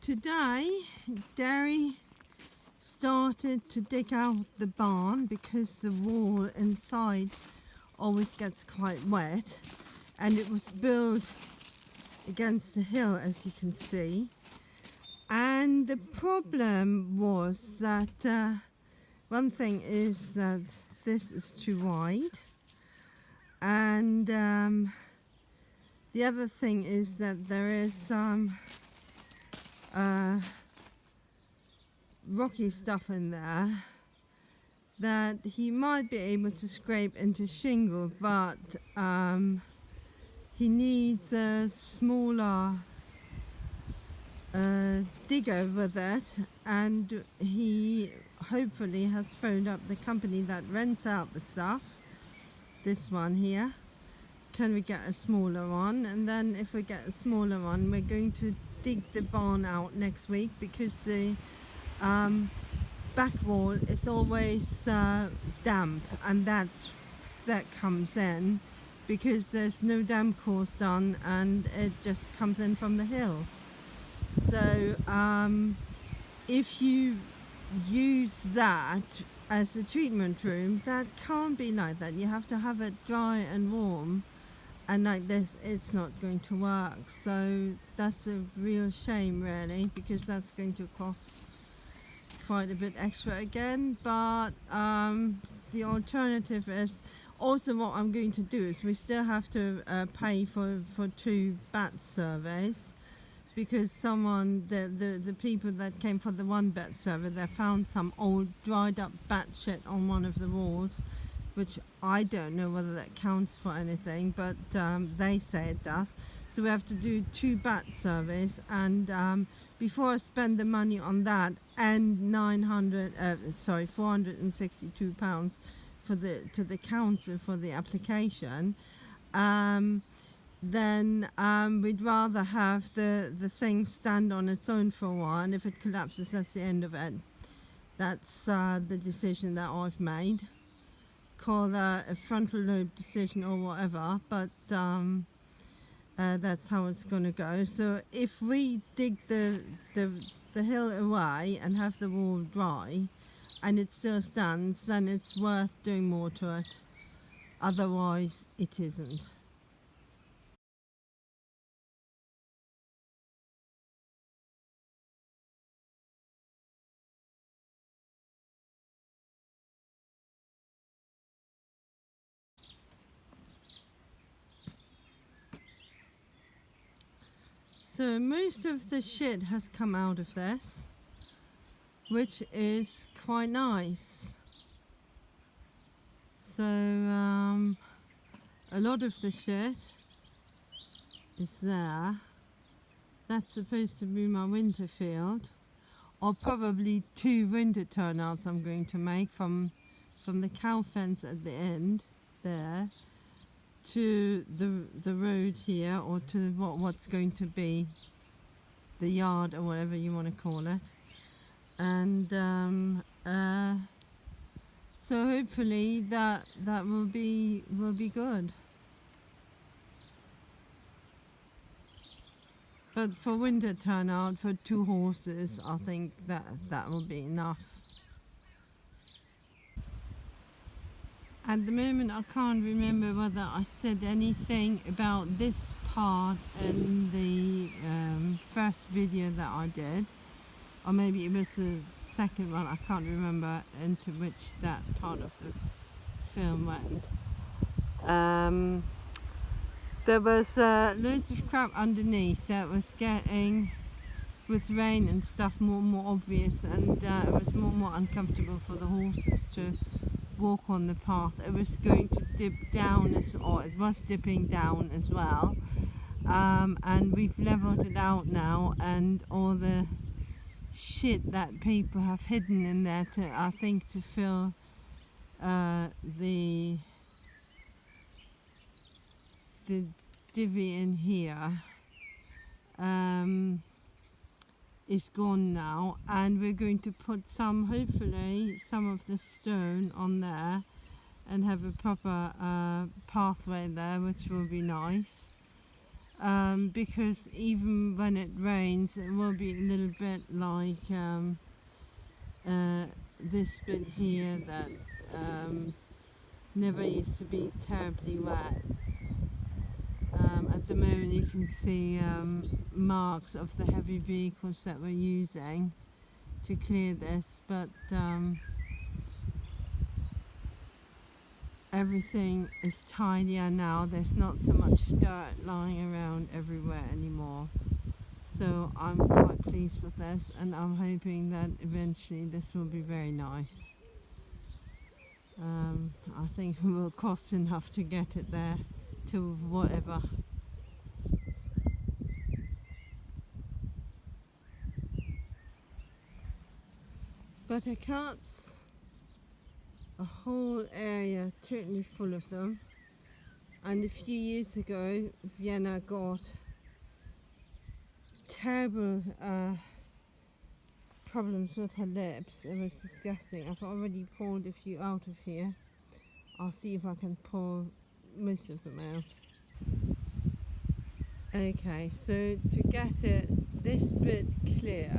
today Derry started to dig out the barn because the wall inside always gets quite wet, and it was built against the hill, as you can see. And the problem was that one thing is that this is too wide, and the other thing is that there is some rocky stuff in there that he might be able to scrape into shingle, but he needs a smaller digger with it, and he hopefully has phoned up the company that rents out the stuff, this one here. Can we get a smaller one? And then if we get a smaller one, we're going to dig the barn out next week, because the back wall is always damp, and that comes in because there's no damp course done, and it just comes in from the hill. So if you use that as a treatment room, that can't be like that. You have to have it dry and warm, and like this it's not going to work. So that's a real shame, really, because that's going to cost quite a bit extra again. But the alternative is also, what I'm going to do is we still have to pay for 2 bat surveys, because someone, the people that came for the 1 bat survey, they found some old dried up bat shit on one of the walls, which I don't know whether that counts for anything, but they say it does. So we have to do 2 bat surveys, and before I spend the money on that and £462 for to the council for the application, then we'd rather have the thing stand on its own for a while, and if it collapses, that's the end of it. That's the decision that I've made. Call that a frontal lobe decision or whatever, but that's how it's going to go. So if we dig the hill away and have the wall dry and it still stands, then it's worth doing more to it. Otherwise it isn't. So most of the shit has come out of this, which is quite nice. So a lot of the shit is there. That's supposed to be my winter field, or probably 2 winter turnouts I'm going to make from the cow fence at the end there to the road here, or to what's going to be the yard, or whatever you want to call it. And so hopefully that will be good. But for winter turnout for 2 horses, I think that will be enough. At the moment I can't remember whether I said anything about this part in the first video that I did, or maybe it was the second one. I can't remember into which that part of the film went. There was loads of crap underneath that was getting, with rain and stuff, more and more obvious, and it was more and more uncomfortable for the horses to walk on the path. It was going to dip down, or it was dipping down as well, and we've leveled it out now, and all the shit that people have hidden in there to, I think, to fill the divvy in here is gone now, and we're going to put hopefully some of the stone on there and have a proper pathway there, which will be nice. because even when it rains, it will be a little bit like this bit here that never used to be terribly wet. At the moment you can see marks of the heavy vehicles that we're using to clear this, but everything is tidier now. There's not so much dirt lying around everywhere anymore. So I'm quite pleased with this, and I'm hoping that eventually this will be very nice. I think it will cost enough to get it there to whatever. Buttercups, a whole area totally full of them. And a few years ago, Vienna got terrible problems with her lips. It was disgusting. I've already pulled a few out of here. I'll see if I can pull most of them out. Okay, so to get it this bit clear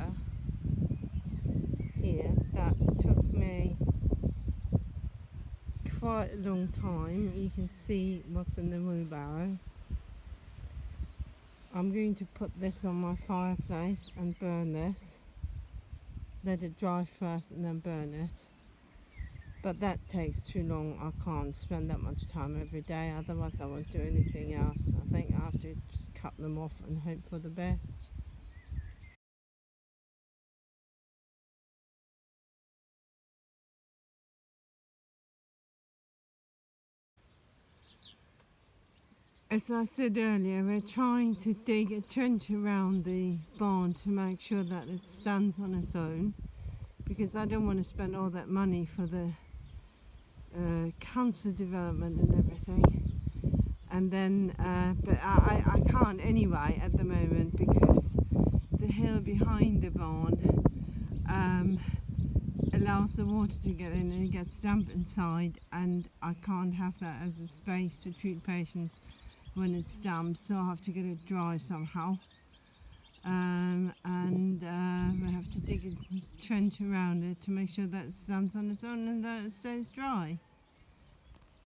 here, that took me quite a long time. You can see what's in the wheelbarrow. I'm going to put this on my fireplace and burn this. Let it dry first and then burn it. But that takes too long. I can't spend that much time every day, otherwise I won't do anything else. I think I have to just cut them off and hope for the best. As I said earlier, we're trying to dig a trench around the barn to make sure that it stands on its own, because I don't want to spend all that money for the council development and everything. And then, but I can't anyway at the moment, because the hill behind the barn allows the water to get in and it gets damp inside, and I can't have that as a space to treat patients when it's damp, so I have to get it dry somehow. And we have to dig a trench around it to make sure that it stands on its own and that it stays dry.